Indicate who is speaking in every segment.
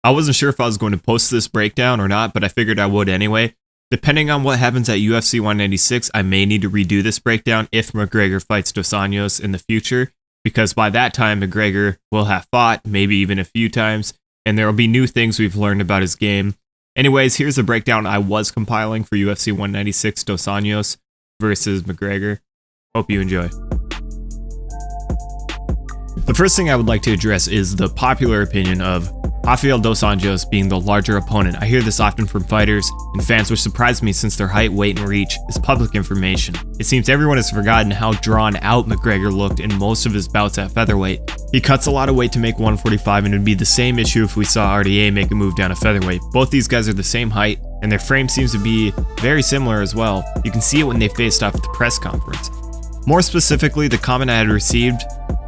Speaker 1: I wasn't sure if I was going to post this breakdown or not, but I figured I would anyway. Depending on what happens at UFC 196, I may need to redo this breakdown if McGregor fights Dos Anjos in the future, because by that time, McGregor will have fought, maybe even a few times, and there will be new things we've learned about his game. Anyways, here's a breakdown I was compiling for UFC 196 Dos Anjos versus McGregor. Hope you enjoy. The first thing I would like to address is the popular opinion of Rafael Dos Anjos being the larger opponent. I hear this often from fighters and fans, which surprised me since their height, weight, and reach is public information. It seems everyone has forgotten how drawn out McGregor looked in most of his bouts at featherweight. He cuts a lot of weight to make 145, and it would be the same issue if we saw RDA make a move down to featherweight. Both these guys are the same height, and their frame seems to be very similar as well. You can see it when they faced off at the press conference. More specifically, the comment I had received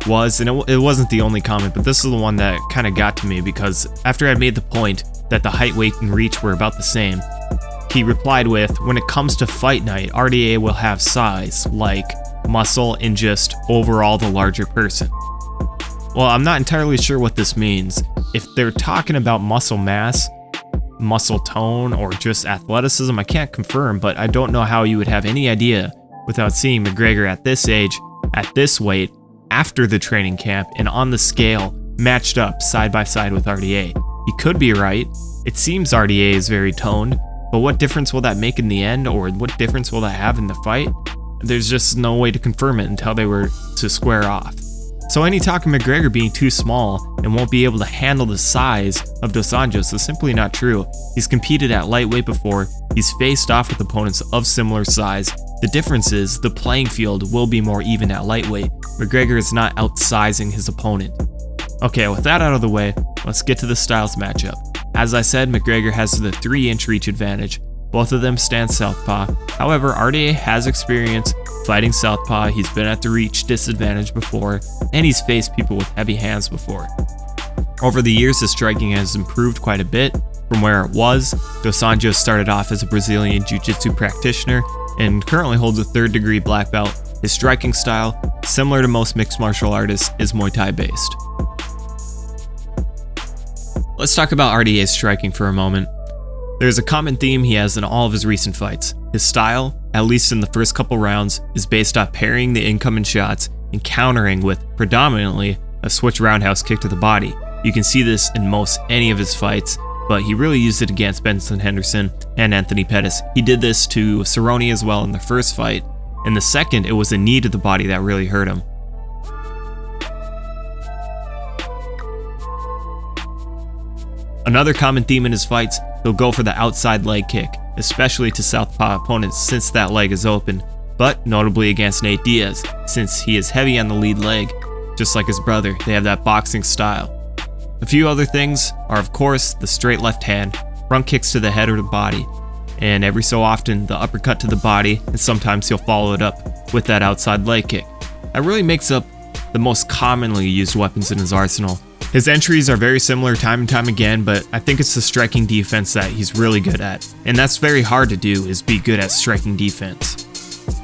Speaker 1: was, and it wasn't the only comment, but this is the one that kind of got to me, because after I made the point that the height, weight, and reach were about the same, he replied with, when it comes to fight night, RDA will have size, like muscle, and just overall the larger person. Well, I'm not entirely sure what this means. If they're talking about muscle mass, muscle tone, or just athleticism, I can't confirm, but I don't know how you would have any idea without seeing McGregor at this age, at this weight, after the training camp, and on the scale, matched up side by side with RDA. He could be right. It seems RDA is very toned, but what difference will that make in the end, or what difference will that have in the fight? There's just no way to confirm it until they were to square off. So any talk of McGregor being too small and won't be able to handle the size of Dos Anjos is simply not true. He's competed at lightweight before, he's faced off with opponents of similar size. The difference is the playing field will be more even at lightweight. McGregor is not outsizing his opponent. Okay, with that out of the way, let's get to the styles matchup. As I said, McGregor has the 3-inch reach advantage. Both of them stand southpaw. However, RDA has experience fighting southpaw, he's been at the reach disadvantage before, and he's faced people with heavy hands before. Over the years, his striking has improved quite a bit from where it was. Dos Anjos started off as a Brazilian Jiu-Jitsu practitioner and currently holds a 3rd-degree black belt. His striking style, similar to most mixed martial artists, is Muay Thai based. Let's talk about RDA's striking for a moment. There's a common theme he has in all of his recent fights. His style, at least in the first couple rounds, is based off parrying the incoming shots and countering with, predominantly, a switch roundhouse kick to the body. You can see this in most any of his fights, but he really used it against Benson Henderson and Anthony Pettis. He did this to Cerrone as well in the first fight. In the second, it was a knee to the body that really hurt him. Another common theme in his fights, he'll go for the outside leg kick, especially to southpaw opponents since that leg is open, but notably against Nate Diaz, since he is heavy on the lead leg. Just like his brother, they have that boxing style. A few other things are, of course, the straight left hand, front kicks to the head or the body, and every so often the uppercut to the body, and sometimes he'll follow it up with that outside leg kick. That really makes up the most commonly used weapons in his arsenal. His entries are very similar time and time again, but I think it's the striking defense that he's really good at. And that's very hard to do, is be good at striking defense.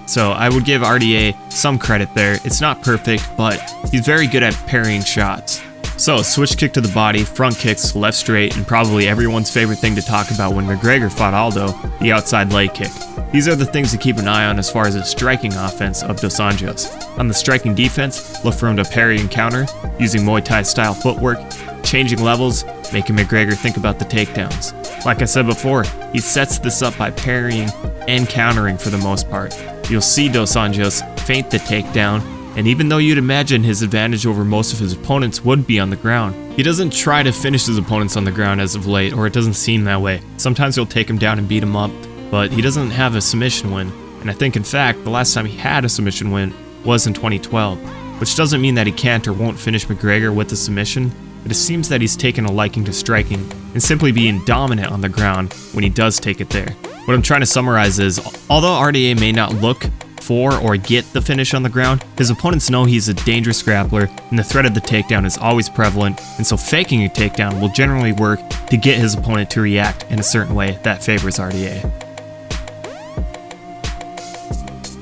Speaker 1: So I would give RDA some credit there. It's not perfect, but he's very good at parrying shots. So switch kick to the body, front kicks, left straight, and probably everyone's favorite thing to talk about when McGregor fought Aldo, the outside leg kick. These are the things to keep an eye on as far as the striking offense of Dos Anjos. On the striking defense, look for him to parry and counter, using Muay Thai style footwork, changing levels, making McGregor think about the takedowns. Like I said before, he sets this up by parrying and countering for the most part. You'll see Dos Anjos feint the takedown, and even though you'd imagine his advantage over most of his opponents would be on the ground, he doesn't try to finish his opponents on the ground as of late, or it doesn't seem that way. Sometimes he'll take him down and beat him up, but he doesn't have a submission win, and I think in fact the last time he had a submission win was in 2012, which doesn't mean that he can't or won't finish McGregor with a submission, but it seems that he's taken a liking to striking and simply being dominant on the ground when he does take it there. What I'm trying to summarize is, although RDA may not look for or get the finish on the ground, his opponents know he's a dangerous grappler and the threat of the takedown is always prevalent, and so faking a takedown will generally work to get his opponent to react in a certain way that favors RDA.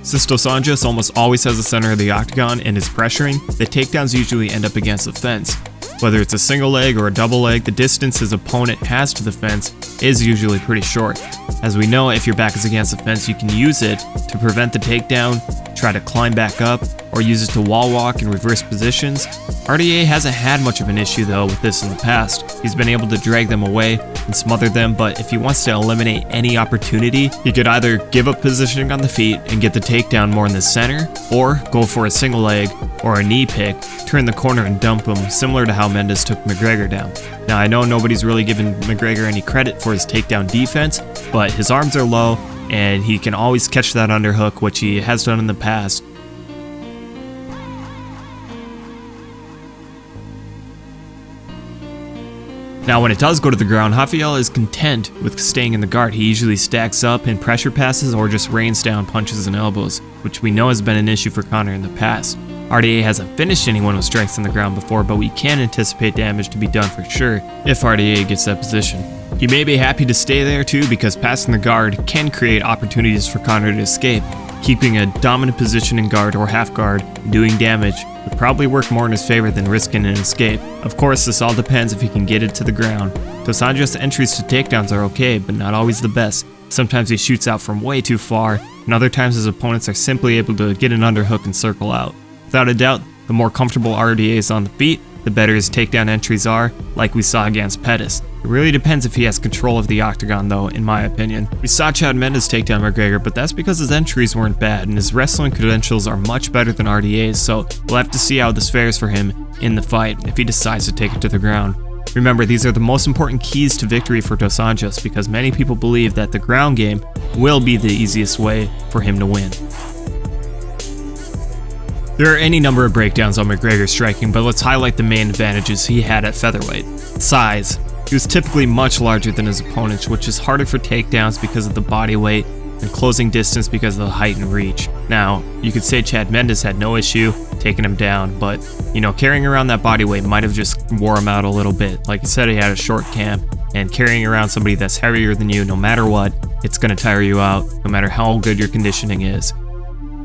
Speaker 1: Since Dos Anjos almost always has the center of the octagon and is pressuring, the takedowns usually end up against the fence. Whether it's a single leg or a double leg, the distance his opponent has to the fence is usually pretty short. As we know, if your back is against the fence, you can use it to prevent the takedown, try to climb back up, or use it to wall walk in reverse positions. RDA hasn't had much of an issue though with this in the past. He's been able to drag them away and smother them, but if he wants to eliminate any opportunity, he could either give up positioning on the feet and get the takedown more in the center, or go for a single leg or a knee pick, turn the corner and dump him, similar to how Mendes took McGregor down. Now I know nobody's really given McGregor any credit for his takedown defense, but his arms are low and he can always catch that underhook, which he has done in the past. Now when it does go to the ground, Rafael is content with staying in the guard. He usually stacks up in pressure passes or just rains down punches and elbows, which we know has been an issue for Conor in the past. RDA hasn't finished anyone with strengths on the ground before, but we can anticipate damage to be done for sure if RDA gets that position. He may be happy to stay there too, because passing the guard can create opportunities for Conor to escape. Keeping a dominant position in guard or half guard and doing damage would probably work more in his favor than risking an escape. Of course, this all depends if he can get it to the ground. Dos Anjos' entries to takedowns are okay, but not always the best. Sometimes he shoots out from way too far, and other times his opponents are simply able to get an underhook and circle out. Without a doubt, the more comfortable RDA is on the feet, the better his takedown entries are, like we saw against Pettis. It really depends if he has control of the octagon though, in my opinion. We saw Chad Mendes take down McGregor, but that's because his entries weren't bad, and his wrestling credentials are much better than RDA's, so we'll have to see how this fares for him in the fight, if he decides to take it to the ground. Remember, these are the most important keys to victory for Dos Anjos, because many people believe that the ground game will be the easiest way for him to win. There are any number of breakdowns on McGregor's striking, but let's highlight the main advantages he had at featherweight. Size. He was typically much larger than his opponents, which is harder for takedowns because of the body weight and closing distance because of the height and reach. Now, you could say Chad Mendes had no issue taking him down, but carrying around that body weight might have just wore him out a little bit. Like you said, he had a short camp, and carrying around somebody that's heavier than you, no matter what, it's going to tire you out, no matter how good your conditioning is.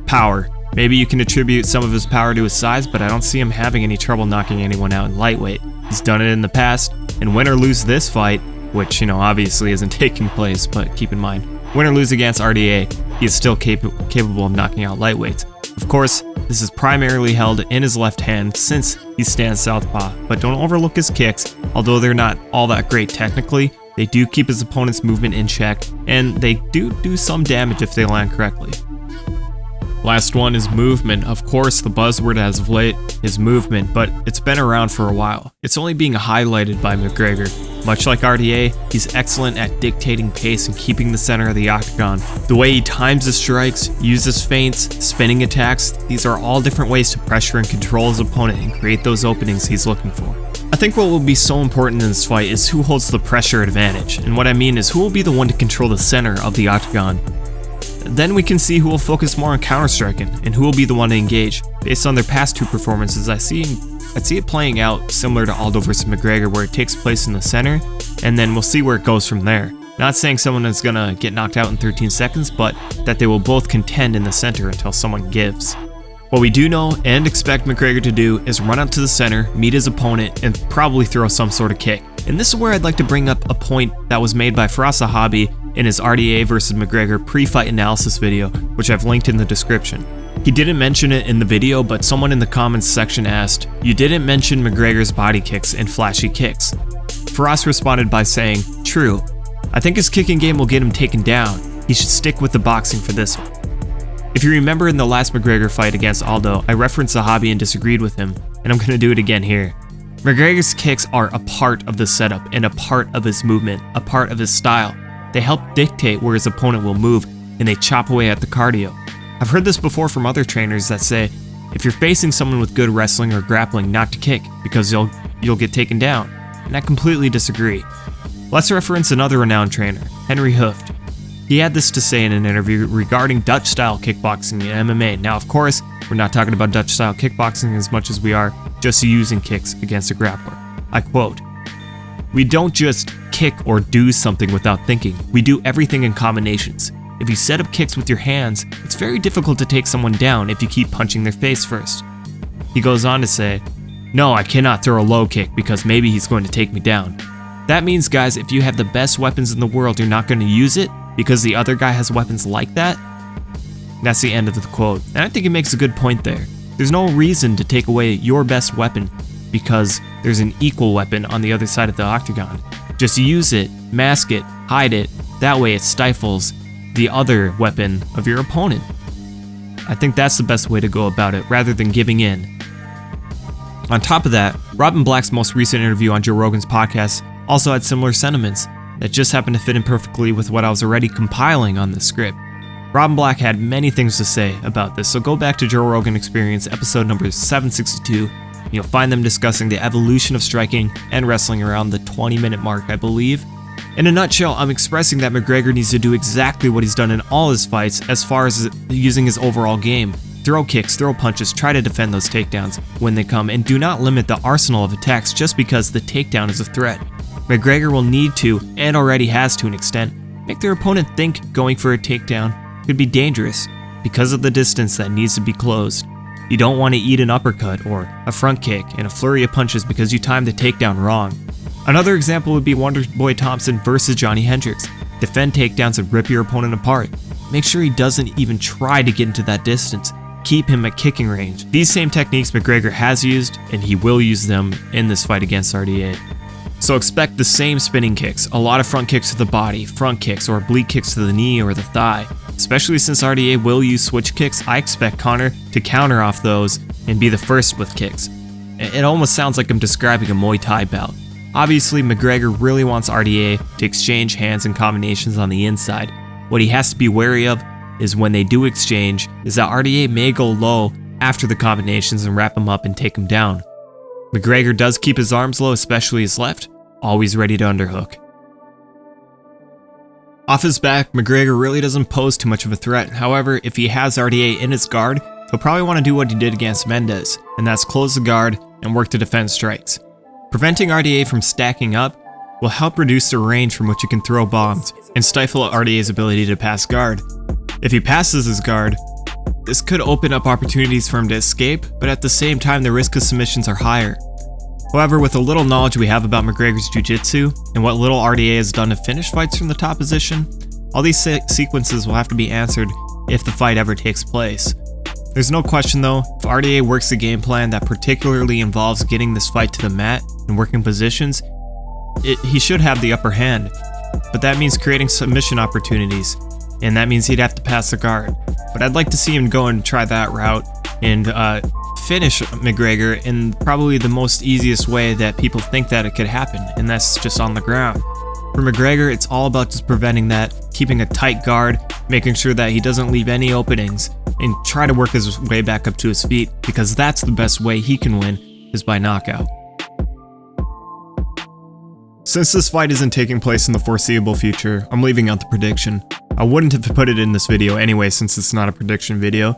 Speaker 1: Power. Maybe you can attribute some of his power to his size, but I don't see him having any trouble knocking anyone out in lightweight. He's done it in the past, and win or lose this fight, which obviously isn't taking place, but keep in mind, win or lose against RDA, he is still capable of knocking out lightweights. Of course, this is primarily held in his left hand since he stands southpaw, but don't overlook his kicks. Although they're not all that great technically, they do keep his opponent's movement in check, and they do some damage if they land correctly. Last one is movement. Of course, the buzzword as of late is movement, but it's been around for a while. It's only being highlighted by McGregor. Much like RDA, he's excellent at dictating pace and keeping the center of the octagon. The way he times his strikes, uses feints, spinning attacks, these are all different ways to pressure and control his opponent and create those openings he's looking for. I think what will be so important in this fight is who holds the pressure advantage, and what I mean is who will be the one to control the center of the octagon. Then we can see who will focus more on counter-striking and who will be the one to engage. Based on their past two performances, I see it playing out similar to Aldo vs McGregor, where it takes place in the center, and then we'll see where it goes from there. Not saying someone is gonna get knocked out in 13 seconds, but that they will both contend in the center until someone gives. What we do know and expect McGregor to do is run up to the center, meet his opponent, and probably throw some sort of kick. And this is where I'd like to bring up a point that was made by Faraz Sahabi in his RDA vs McGregor pre-fight analysis video, which I've linked in the description. He didn't mention it in the video, but someone in the comments section asked, "You didn't mention McGregor's body kicks and flashy kicks." Faraz responded by saying, "True. I think his kicking game will get him taken down. He should stick with the boxing for this one." If you remember in the last McGregor fight against Aldo, I referenced Sahabi and disagreed with him, and I'm going to do it again here. McGregor's kicks are a part of the setup and a part of his movement, a part of his style. They help dictate where his opponent will move, and they chop away at the cardio. I've heard this before from other trainers that say, if you're facing someone with good wrestling or grappling, not to kick, because you'll get taken down. And I completely disagree. Let's reference another renowned trainer, Henry Hooft. He had this to say in an interview regarding Dutch-style kickboxing and MMA. Now, of course, we're not talking about Dutch-style kickboxing as much as we are just using kicks against a grappler. I quote, "We don't just kick or do something without thinking. We do everything in combinations. If you set up kicks with your hands, it's very difficult to take someone down if you keep punching their face first." He goes on to say, No, I cannot throw a low kick because maybe he's going to take me down. That means, guys, if you have the best weapons in the world, you're not going to use it because the other guy has weapons like that? That's the end of the quote. And I think he makes a good point there. There's no reason to take away your best weapon because there's an equal weapon on the other side of the octagon. Just use it, mask it, hide it. That way it stifles the other weapon of your opponent. I think that's the best way to go about it rather than giving in. On top of that, Robin Black's most recent interview on Joe Rogan's podcast also had similar sentiments that just happened to fit in perfectly with what I was already compiling on this script. Robin Black had many things to say about this, so go back to Joe Rogan Experience episode number 762. You'll find them discussing the evolution of striking and wrestling around the 20-minute mark, I believe. In a nutshell, I'm expressing that McGregor needs to do exactly what he's done in all his fights as far as using his overall game. Throw kicks, throw punches, try to defend those takedowns when they come, and do not limit the arsenal of attacks just because the takedown is a threat. McGregor will need to, and already has to an extent, make their opponent think going for a takedown could be dangerous because of the distance that needs to be closed. You don't want to eat an uppercut or a front kick and a flurry of punches because you timed the takedown wrong. Another example would be Wonderboy Thompson versus Johnny Hendricks. Defend takedowns and rip your opponent apart. Make sure he doesn't even try to get into that distance. Keep him at kicking range. These same techniques McGregor has used, and he will use them in this fight against RDA. So expect the same spinning kicks, a lot of front kicks to the body, front kicks or oblique kicks to the knee or the thigh. Especially since RDA will use switch kicks, I expect Conor to counter off those and be the first with kicks. It almost sounds like I'm describing a Muay Thai bout. Obviously, McGregor really wants RDA to exchange hands and combinations on the inside. What he has to be wary of is when they do exchange, is that RDA may go low after the combinations and wrap him up and take him down. McGregor does keep his arms low, especially his left, always ready to underhook. Off his back, McGregor really doesn't pose too much of a threat. However, if he has RDA in his guard, he'll probably want to do what he did against Mendes, and that's close the guard and work to defend strikes. Preventing RDA from stacking up will help reduce the range from which he can throw bombs and stifle RDA's ability to pass guard. If he passes his guard, this could open up opportunities for him to escape, but at the same time the risk of submissions are higher. However, with the little knowledge we have about McGregor's jiu-jitsu and what little RDA has done to finish fights from the top position, all these sequences will have to be answered if the fight ever takes place. There's no question though, if RDA works a game plan that particularly involves getting this fight to the mat and working positions, he should have the upper hand. But that means creating submission opportunities, and that means he'd have to pass the guard. But I'd like to see him go and try that route and finish McGregor in probably the most easiest way that people think that it could happen, and that's just on the ground. For McGregor, it's all about just preventing that, keeping a tight guard, making sure that he doesn't leave any openings, and try to work his way back up to his feet, because that's the best way he can win, is by knockout. Since this fight isn't taking place in the foreseeable future, I'm leaving out the prediction. I wouldn't have put it in this video anyway since it's not a prediction video.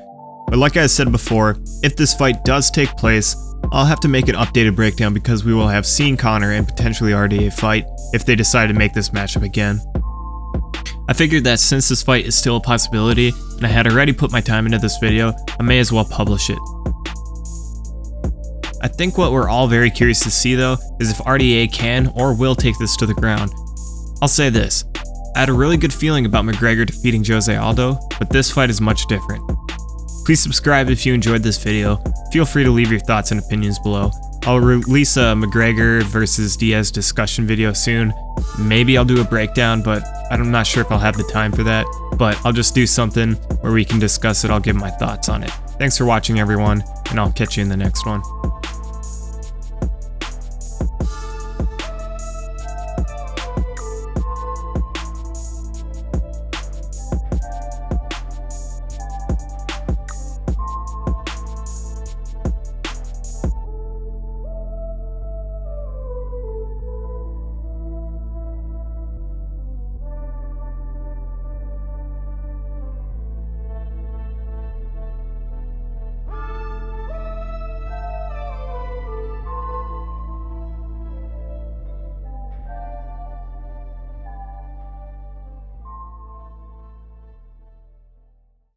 Speaker 1: But like I said before, if this fight does take place, I'll have to make an updated breakdown because we will have seen Conor and potentially RDA fight if they decide to make this matchup again. I figured that since this fight is still a possibility, and I had already put my time into this video, I may as well publish it. I think what we're all very curious to see though, is if RDA can or will take this to the ground. I'll say this, I had a really good feeling about McGregor defeating Jose Aldo, but this fight is much different. Please subscribe if you enjoyed this video. Feel free to leave your thoughts and opinions below. I'll release a McGregor versus Diaz discussion video soon. Maybe I'll do a breakdown, but I'm not sure if I'll have the time for that. But I'll just do something where we can discuss it. I'll give my thoughts on it. Thanks for watching, everyone, and I'll catch you in the next one.